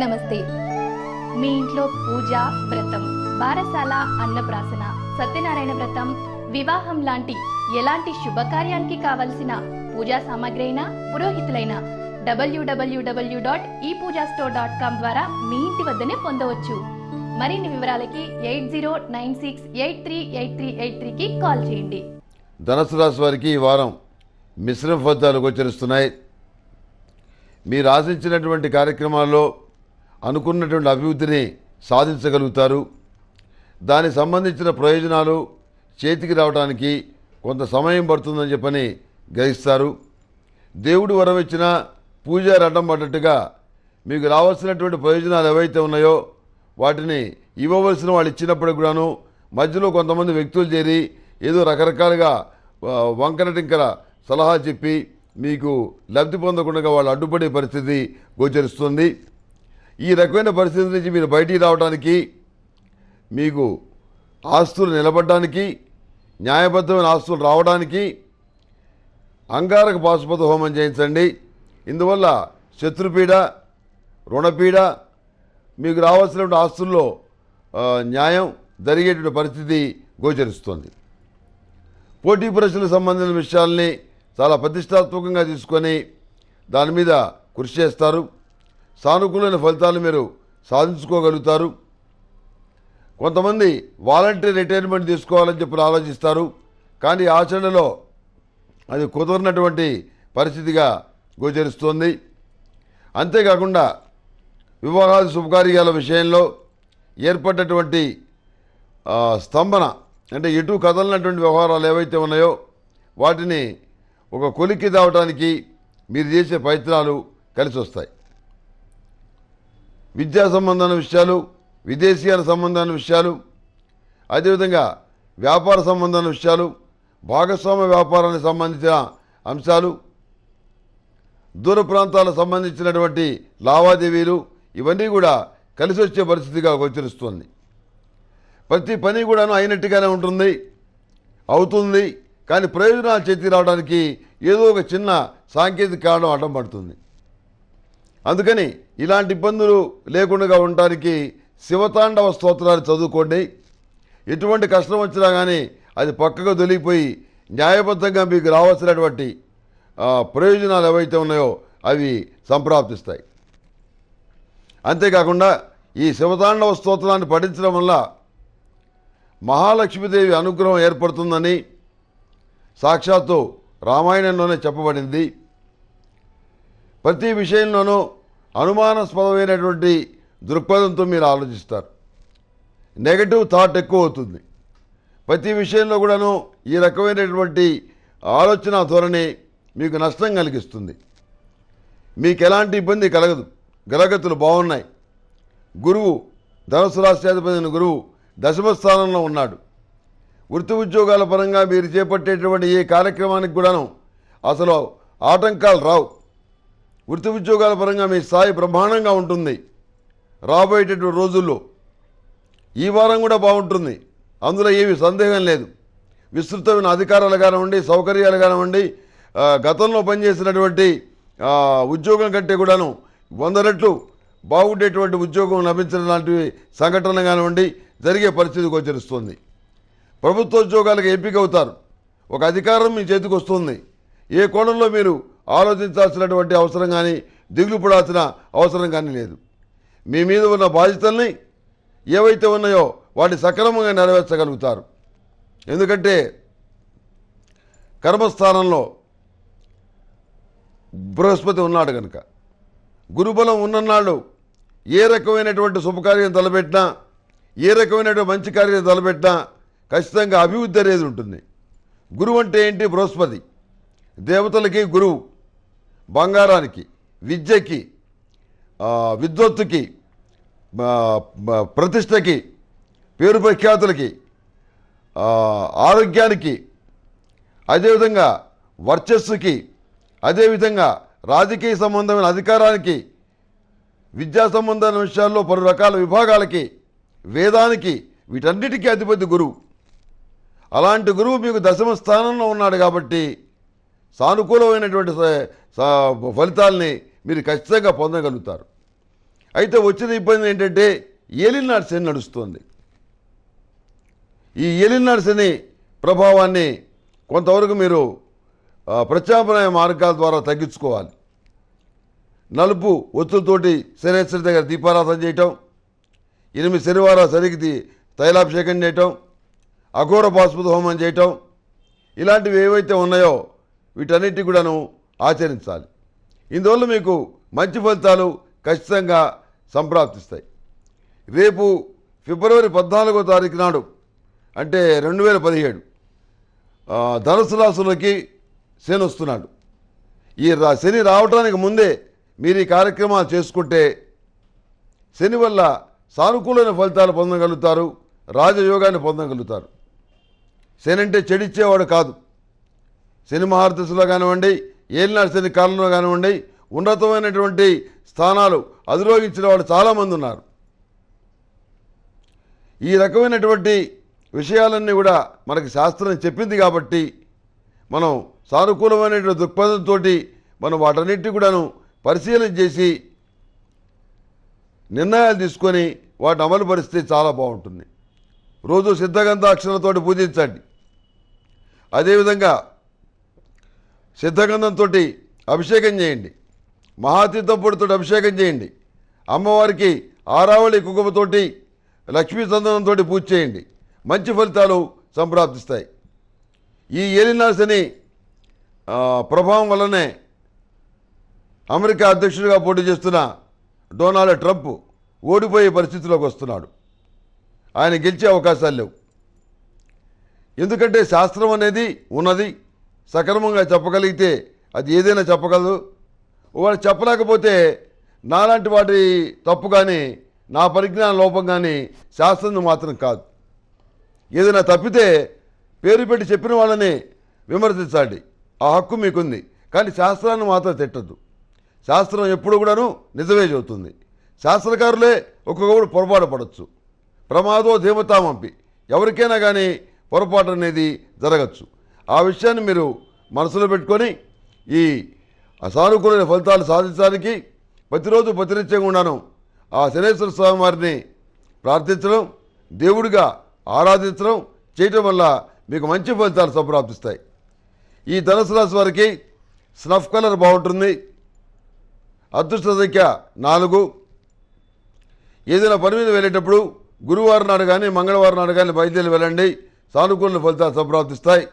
నమస్తే. మీ ఇంట్లో పూజ, వ్రతం, బారసాల, అన్నప్రాసన, సత్యనారాయణ వ్రతం, వివాహం లాంటి ఎలాంటి శుభకార్యానికి కావలసిన పూజా సామాగ్రి అయినా, పురోహితులైన www.epoojastore.com ద్వారా మీ ఇంటి వద్దనే పొందవచ్చు. మరిన్ని వివరాలకి 8096838383కి కాల్ చేయండి. ధనుసు రాశి వారికి ఈ వారం మిశ్రమ ఫలితాలు గోచరిస్తున్నాయి. మీరు ఆశించినటువంటి కార్యక్రమాల్లో అనుకున్నటువంటి అభివృద్ధిని సాధించగలుగుతారు. దానికి సంబంధించిన ప్రయోజనాలు చేతికి రావడానికి కొంత సమయం పడుతుందని చెప్పని గ్రహిస్తారు. దేవుడు వరం ఇచ్చిన పూజారి అడ్డం పడ్డట్టుగా మీకు రావాల్సినటువంటి ప్రయోజనాలు ఏవైతే ఉన్నాయో వాటిని ఇవ్వవలసిన వాళ్ళు ఇచ్చినప్పుడు కూడాను మధ్యలో కొంతమంది వ్యక్తులు చేరి ఏదో రకరకాలుగా వంకర టింకర సలహా చెప్పి మీకు లబ్ధి పొందకుండా వాళ్ళు అడ్డుపడే పరిస్థితి గోచరిస్తుంది. ఈ రకమైన పరిస్థితి నుంచి మీరు బయటికి రావడానికి, మీకు ఆస్తులు నిలబడడానికి, న్యాయబద్ధమైన ఆస్తులు రావడానికి అంగారక పాశుపత హోమం చేయించండి. ఇందువల్ల శత్రుపీడ, రుణపీడ, మీకు రావాల్సినటువంటి ఆస్తుల్లో న్యాయం జరిగేటువంటి పరిస్థితి గోచరిస్తుంది. పోటీ పరీక్షలకు సంబంధించిన విషయాల్ని చాలా ప్రతిష్టాత్మకంగా తీసుకొని దాని మీద కృషి చేస్తారు. సానుకూలమైన ఫలితాలు మీరు సాధించుకోగలుగుతారు. కొంతమంది వాలంటరీ రిటైర్మెంట్ తీసుకోవాలని చెప్పి ఆలోచిస్తారు. కానీ ఆచరణలో అది కుదరనటువంటి పరిస్థితిగా గోచరిస్తోంది. అంతేకాకుండా వివాహాది శుభకార్యాల విషయంలో ఏర్పడ్డటువంటి స్తంభన, అంటే ఎటు కదలనటువంటి వ్యవహారాలు ఏవైతే ఉన్నాయో వాటిని ఒక కొలిక్కి తేవడానికి మీరు చేసే ప్రయత్నాలు కలిసి వస్తాయి. విద్యా సంబంధమైన విషయాలు, విదేశీయాల సంబంధమైన విషయాలు, అదేవిధంగా వ్యాపార సంబంధమైన విషయాలు, భాగస్వామ్య వ్యాపారానికి సంబంధించిన అంశాలు, దూర ప్రాంతాలకు సంబంధించినటువంటి లావాదేవీలు, ఇవన్నీ కూడా కలిసి వచ్చే పరిస్థితిగా గోచరిస్తుంది. ప్రతి పని కూడాను అయినట్టుగానే ఉంటుంది, అవుతుంది. కానీ ప్రయోజనాలు చేతికి రావడానికి ఏదో ఒక చిన్న సాంకేతిక కారణం అడ్డం పడుతుంది. అందుకని ఇలాంటి ఇబ్బందులు లేకుండా ఉండటానికి శివతాండవ స్తోత్రాలు చదువుకోండి. ఎటువంటి కష్టం వచ్చినా కానీ అది పక్కకు తొలిగిపోయి న్యాయబద్ధంగా మీకు రావాల్సినటువంటి ప్రయోజనాలు ఏవైతే ఉన్నాయో అవి సంప్రాప్తిస్తాయి. అంతేకాకుండా ఈ శివతాండవ స్తోత్రాన్ని పఠించడం వల్ల మహాలక్ష్మీదేవి అనుగ్రహం ఏర్పడుతుందని సాక్షాత్తు రామాయణంలోనే చెప్పబడింది. ప్రతి విషయంలోనూ అనుమానాస్పదమైనటువంటి దృక్పథంతో మీరు ఆలోచిస్తారు. నెగటివ్ థాట్ ఎక్కువ అవుతుంది. ప్రతి విషయంలో కూడాను ఈ రకమైనటువంటి ఆలోచన ధోరణి మీకు నష్టం కలిగిస్తుంది. మీకు ఎలాంటి ఇబ్బంది కలగదు. గ్రహగతులు బాగున్నాయి. గురువు, ధనుసు రాష్ట్రాధిపతి గురువు దశమ స్థానంలో ఉన్నాడు. వృత్తి ఉద్యోగాల పరంగా మీరు చేపట్టేటువంటి ఏ కార్యక్రమానికి కూడాను అసలు ఆటంకాలు రావు. వృత్తి ఉద్యోగాల పరంగా మీ స్థాయి బ్రహ్మాండంగా ఉంటుంది. రాబోయేటటువంటి రోజుల్లో ఈ వారం కూడా బాగుంటుంది, అందులో ఏమి సందేహం లేదు. విస్తృతమైన అధికారాలు కానివ్వండి, సౌకర్యాలు కానివ్వండి, గతంలో పనిచేసినటువంటి ఉద్యోగం కంటే కూడాను 100 రెట్లు బాగుండేటువంటి ఉద్యోగం లభించడం లాంటివి సంఘటనలు కానివ్వండి జరిగే పరిస్థితి గోచరిస్తుంది. ప్రభుత్వ ఉద్యోగాలకు ఎంపిక అవుతారు. ఒక అధికారం మీ చేతికి వస్తుంది. ఏ కోణంలో మీరు ఆలోచించాల్సినటువంటి అవసరం కానీ, దిగులు పడాల్సిన అవసరం కానీ లేదు. మీ మీద ఉన్న బాధ్యతల్ని ఏవైతే ఉన్నాయో వాటిని సక్రమంగా నెరవేర్చగలుగుతారు. ఎందుకంటే కర్మస్థానంలో బృహస్పతి ఉన్నాడు కనుక, గురుబలం ఉన్ననాడు ఏ రకమైనటువంటి శుభకార్యం తలపెట్టినా, ఏ రకమైనటువంటి మంచి కార్యం తలపెట్టినా ఖచ్చితంగా అభివృద్ధి అనేది ఉంటుంది. గురువు అంటే ఏంటి? బృహస్పతి. దేవతలకి గురువు, బంగారానికి, విద్యకి, విద్వత్తుకి, ప్రతిష్టకి, పేరు ప్రఖ్యాతులకి, ఆరోగ్యానికి, అదేవిధంగా వర్చస్సుకి, అదేవిధంగా రాజకీయ సంబంధమైన అధికారానికి, విద్యా సంబంధమైన విషయాల్లో పలు రకాల విభాగాలకి, వేదానికి, వీటన్నిటికీ అధిపతి గురువు. అలాంటి గురువు మీకు దశమ స్థానంలో ఉన్నాడు కాబట్టి సానుకూలమైనటువంటి ఫలితాలని మీరు ఖచ్చితంగా పొందగలుగుతారు. అయితే వచ్చిన ఇబ్బంది ఏంటంటే ఏలినాడు శని నడుస్తుంది. ఈ ఏలినాడు శని ప్రభావాన్ని కొంతవరకు మీరు ప్రత్యామ్నాయ మార్గాల ద్వారా తగ్గించుకోవాలి. నలుపు ఒత్తులతోటి శనేశ్వరి దగ్గర దీపారాధన చేయటం, 8 శనివారాలు సరికి తైలాభిషేకం చేయటం, అఘోర పాశుపత హోమం చేయటం, ఇలాంటివి ఏవైతే ఉన్నాయో వీటన్నిటి కూడాను ఆచరించాలి. ఇందువల్ల మీకు మంచి ఫలితాలు ఖచ్చితంగా సంప్రాప్తిస్తాయి. రేపు ఫిబ్రవరి 14వ తారీఖు నాడు అంటే 2017 ధనుసు రాశులకి శని వస్తున్నాడు. ఈ శని రావడానికి ముందే మీరు ఈ కార్యక్రమాలు చేసుకుంటే శని వల్ల సానుకూలమైన ఫలితాలు పొందగలుగుతారు, రాజయోగాన్ని పొందగలుగుతారు. శని అంటే చెడిచ్చేవాడు కాదు. శని మహాదశలో కానివ్వండి, ఏలినాడు శని కాలంలో కానివ్వండి, ఉన్నతమైనటువంటి స్థానాలు అధిరోహించిన వాళ్ళు చాలామంది ఉన్నారు. ఈ రకమైనటువంటి విషయాలన్నీ కూడా మనకి శాస్త్రం చెప్పింది కాబట్టి మనం సానుకూలమైనటువంటి దృక్పథంతో మనం వాటన్నిటి కూడాను పరిశీలన చేసి నిర్ణయాలు తీసుకొని వాటిని అమలు పరిస్తే చాలా బాగుంటుంది. రోజు సిద్ధగంధాక్షరాలతో పూజించండి. అదేవిధంగా సిద్ధగంధంతో అభిషేకం చేయండి, మహాతీర్థం పొడితో అభిషేకం చేయండి, అమ్మవారికి ఆరావళి కుంకుమతోటి లక్ష్మీ చందనంతో పూజ చేయండి. మంచి ఫలితాలు సంప్రాప్తిస్తాయి. ఈ ఏలినాడు శని ప్రభావం వల్లనే అమెరికా అధ్యక్షుడిగా పోటీ చేస్తున్న డొనాల్డ్ ట్రంప్ ఓడిపోయే పరిస్థితిలోకి వస్తున్నాడు. ఆయన గెలిచే అవకాశాలు లేవు. ఎందుకంటే శాస్త్రం అనేది ఉన్నది, సక్రమంగా చెప్పగలిగితే అది ఏదైనా చెప్పగలదు. వాడు చెప్పలేకపోతే నాలాంటి వాటి తప్పు కానీ నా పరిజ్ఞాన లోపం కానీ శాస్త్రం మాత్రం కాదు. ఏదైనా తప్పితే పేరు పెట్టి చెప్పిన వాళ్ళని విమర్శించండి, ఆ హక్కు మీకుంది. కానీ శాస్త్రాన్ని మాత్రం తిట్టద్దు. శాస్త్రం ఎప్పుడు కూడాను నిజమే చెబుతుంది. శాస్త్రకారులే ఒక్కొక్కడు పొరపాటు పడవచ్చు. ప్రమాదో ధీమతామంపి, ఎవరికైనా కానీ పొరపాటు అనేది జరగచ్చు. ఆ విషయాన్ని మీరు మనసులో పెట్టుకొని ఈ సానుకూలమైన ఫలితాలు సాధించడానికి ప్రతిరోజు ప్రతినిత్యం కూడాను ఆ శనేశ్వర స్వామి వారిని ప్రార్థించడం, దేవుడిగా ఆరాధించడం చేయటం వల్ల మీకు మంచి ఫలితాలు సంప్రాప్తిస్తాయి. ఈ ధనుసు రాశి వారికి స్నఫ్ కలర్ బాగుంటుంది. అదృష్ట సంఖ్య 4. ఏదైనా పని మీద వెళ్ళేటప్పుడు గురువారం నాడు కానీ మంగళవారం నాడు కానీ బయలుదేరి వెళ్ళండి. సానుకూల ఫలితాలు సంప్రాప్తిస్తాయి.